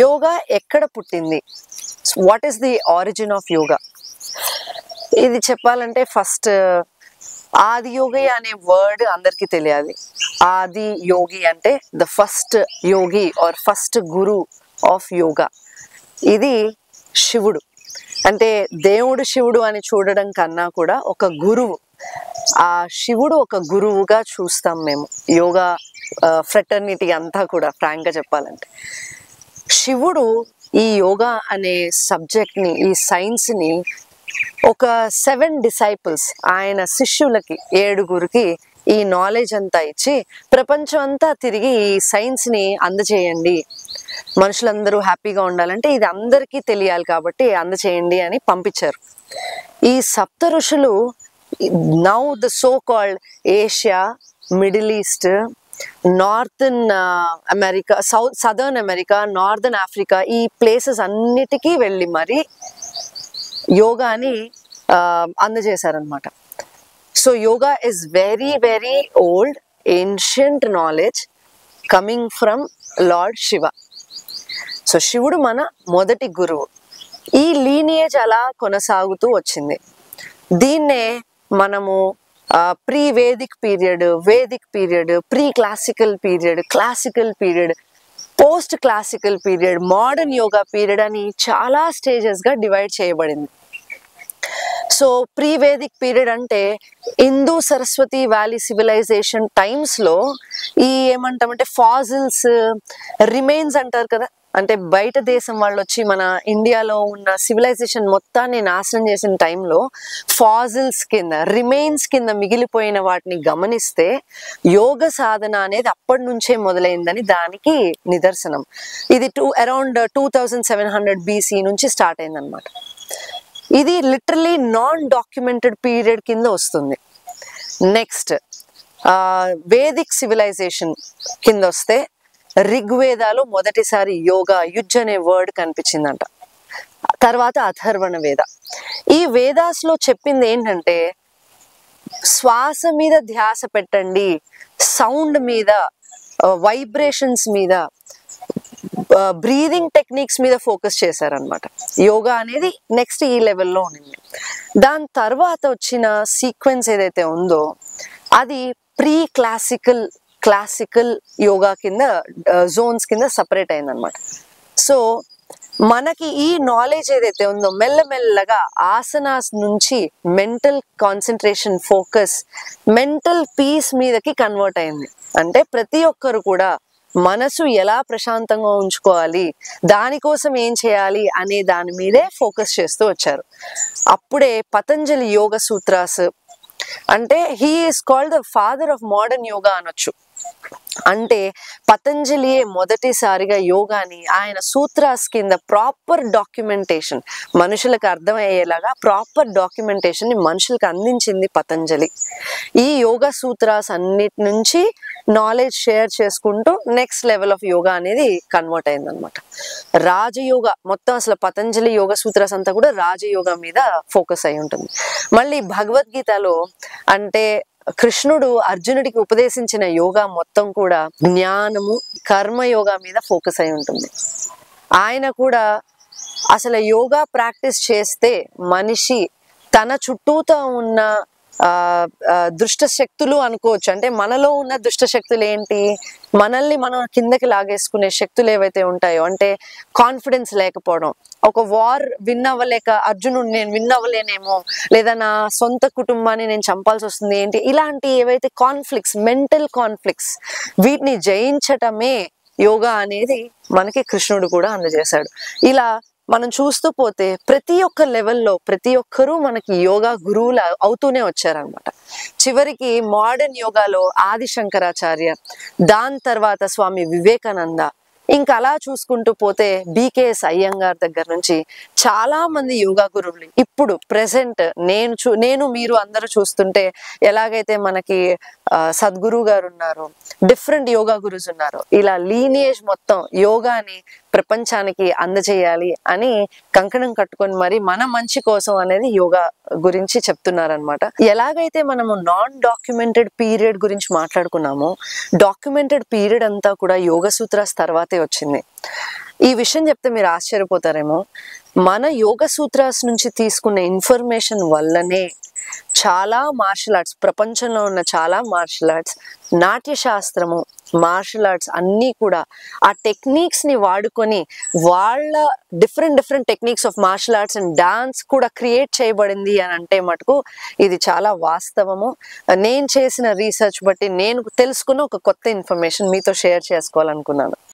యోగా ఎక్కడ పుట్టింది? What is the origin of yoga? ఇది చెప్పాలంటే ఫస్ట్ ఆది యోగి అనే వర్డ్ అందరికీ తెలియాలి. ఆది యోగి అంటే the first yogi or first guru of yoga. ఇది శివుడు. అంటే దేవుడు శివుడు అని చూడడం కన్నా కూడా ఒక గురువు, ఆ శివుడు ఒక గురువుగా చూస్తాం మేము యోగా ఫ్రెటర్నిటీ అంతా కూడా. ఫ్రాంక్గా చెప్పాలంటే శివుడు ఈ యోగా అనే సబ్జెక్ట్ని, ఈ సైన్స్ని ఒక 7 డిసైపుల్స్, ఆయన శిష్యులకి 7గురికి ఈ నాలెడ్జ్ అంతా ఇచ్చి ప్రపంచం అంతా తిరిగి ఈ సైన్స్ని అందజేయండి, మనుషులందరూ హ్యాపీగా ఉండాలంటే ఇది అందరికీ తెలియాలి కాబట్టి అందజేయండి అని పంపించారు. ఈ సప్త ఋషులు now the so called Asia, middle east, northern America, southern America, northern Africa, ఈ ప్లేసెస్ అన్నిటికీ వెళ్ళి మరి యోగాని అందజేశారనమాట. So yoga is very very old ancient knowledge coming from lord Shiva. So శివుడు మన మొదటి గురువు. ఈ లీనియేజ్ అలా కొనసాగుతూ వచ్చింది. దీన్నే మనము pre Vedic period, Vedic period, pre classical period, classical period, post classical period, modern yoga period అని చాలా స్టేజెస్గా డివైడ్ చేయబడింది. సో ప్రీ వేదిక్ పీరియడ్ అంటే హిందూ సరస్వతి వ్యాలీ సివిలైజేషన్ టైమ్స్లో ఈ ఏమంటామంటే ఫాజిల్స్, రిమైన్స్ అంటారు కదా, అంటే బయట దేశం వాళ్ళు వచ్చి మన ఇండియాలో ఉన్న సివిలైజేషన్ మొత్తాన్ని నాశనం చేసిన టైంలో ఫాజిల్స్ కింద, రిమైన్స్ కింద మిగిలిపోయిన వాటిని గమనిస్తే యోగ సాధన అనేది అప్పటి నుంచే మొదలైందని దానికి నిదర్శనం. ఇది అరౌండ్ 2700 BC నుంచి స్టార్ట్ అయిందనమాట. ఇది లిటరలీ నాన్ డాక్యుమెంటెడ్ పీరియడ్ కింద వస్తుంది. నెక్స్ట్ వేదిక్ సివిలైజేషన్ కింద వస్తే ఋగ్వేదాలు మొదటిసారి యోగా, యుజ్ అనే వర్డ్ కనిపించిందంట. తర్వాత అథర్వణ వేద. ఈ వేదాస్లో చెప్పింది ఏంటంటే శ్వాస మీద ధ్యాస పెట్టండి, సౌండ్ మీద, వైబ్రేషన్స్ మీద, బ్రీదింగ్ టెక్నిక్స్ మీద ఫోకస్ చేశారనమాట. యోగా అనేది నెక్స్ట్ ఈ లెవెల్లో ఉంది. దాని తర్వాత వచ్చిన సీక్వెన్స్ ఏదైతే ఉందో అది ప్రీ క్లాసికల్, క్లాసికల్ యోగా కింద జోన్స్ కింద సపరేట్ అయిందనమాట. సో మనకి ఈ నాలెడ్జ్ ఏదైతే ఉందో మెల్లమెల్లగా ఆసనాస్ నుంచి mental concentration, focus, mental peace మీదకి కన్వర్ట్ అయింది. అంటే ప్రతి ఒక్కరు కూడా మనసు ఎలా ప్రశాంతంగా ఉంచుకోవాలి, దానికోసం ఏం చేయాలి అనే దాని మీదే ఫోకస్ చేస్తూ వచ్చారు. అప్పుడే పతంజలి యోగ సూత్రాస్, అంటే he is called the father of modern yoga అనొచ్చు. అంటే పతంజలియే మొదటిసారిగా యోగాని ఆయన సూత్రాస్ కింద ప్రాపర్ డాక్యుమెంటేషన్, మనుషులకు అర్థమయ్యేలాగా ప్రాపర్ డాక్యుమెంటేషన్ ని మనుషులకు అందించింది పతంజలి. ఈ యోగా సూత్రాస్ అన్నిటి నుంచి నాలెడ్జ్ షేర్ చేసుకుంటూ నెక్స్ట్ లెవెల్ ఆఫ్ యోగా అనేది కన్వర్ట్ అయిందనమాట. రాజయోగా మొత్తం అసలు పతంజలి యోగ సూత్రాస్ అంతా కూడా రాజయోగా మీద ఫోకస్ అయి ఉంటుంది. మళ్ళీ భగవద్గీతలో అంటే కృష్ణుడు అర్జునుడికి ఉపదేశించిన యోగా మొత్తం కూడా జ్ఞానము, కర్మయోగా మీద ఫోకస్ అయి ఉంటుంది. ఆయన కూడా అసలు యోగా ప్రాక్టీస్ చేస్తే మనిషి తన చుట్టూతో ఉన్న దుష్ట శక్తులు అనుకోవచ్చు, అంటే మనలో ఉన్న దుష్ట శక్తులు ఏంటి, మనల్ని మనం కిందకి లాగేసుకునే శక్తులు ఏవైతే ఉంటాయో, అంటే కాన్ఫిడెన్స్ లేకపోవడం, ఒక వార్ విన్ అవ్వలేక అర్జునుడు నేను విన్ అవ్వలేనేమో, లేదా నా సొంత కుటుంబాన్ని నేను చంపాల్సి వస్తుంది ఏంటి, ఇలాంటి ఏవైతే కాన్ఫ్లిక్ట్స్, మెంటల్ కాన్ఫ్లిక్ట్స్, వీటిని జయించటమే యోగా అనేది మనకి కృష్ణుడు కూడా అందజేశాడు. ఇలా మనం చూస్తూ పోతే ప్రతి ఒక్క లెవెల్లో ప్రతి ఒక్కరూ మనకి యోగా గురువులు అవుతూనే వచ్చారనమాట. చివరికి మోడర్న్ యోగాలో ఆది శంకరాచార్య, దాని తర్వాత స్వామి వివేకానంద, ఇంకా అలా చూసుకుంటూ పోతే BKS అయ్యంగార్ దగ్గర నుంచి చాలా మంది యోగా గురువులు ఇప్పుడు ప్రెసెంట్ నేను మీరు అందరూ చూస్తుంటే ఎలాగైతే మనకి సద్గురు గారు ఉన్నారు, డిఫరెంట్ యోగా గురుస్ ఉన్నారు, ఇలా లీనియేజ్ మొత్తం యోగాని ప్రపంచానికి అందజేయాలి అని కంకణం కట్టుకొని మరి మన మంచి కోసం అనేది యోగా గురించి చెప్తున్నారనమాట. ఎలాగైతే మనము నాన్ డాక్యుమెంటెడ్ పీరియడ్ గురించి మాట్లాడుకున్నామో, డాక్యుమెంటెడ్ పీరియడ్ అంతా కూడా యోగ సూత్రాస్ తర్వాతే వచ్చింది. ఈ విషయం చెప్తే మీరు ఆశ్చర్యపోతారేమో, మన యోగ సూత్రాస్ నుంచి తీసుకున్న ఇన్ఫర్మేషన్ వల్లనే చాలా మార్షల్ ఆర్ట్స్, ప్రపంచంలో ఉన్న చాలా మార్షల్ ఆర్ట్స్, నాట్య శాస్త్రము, మార్షల్ ఆర్ట్స్ అన్నీ కూడా ఆ టెక్నిక్స్ ని వాడుకొని వాళ్ళ different techniques of martial arts and dance కూడా క్రియేట్ చేయబడింది అని అంటే మటుకు ఇది చాలా వాస్తవము. నేను చేసిన రీసెర్చ్ బట్టి నేను తెలుసుకున్న ఒక కొత్త ఇన్ఫర్మేషన్ మీతో షేర్ చేసుకోవాలనుకున్నాను.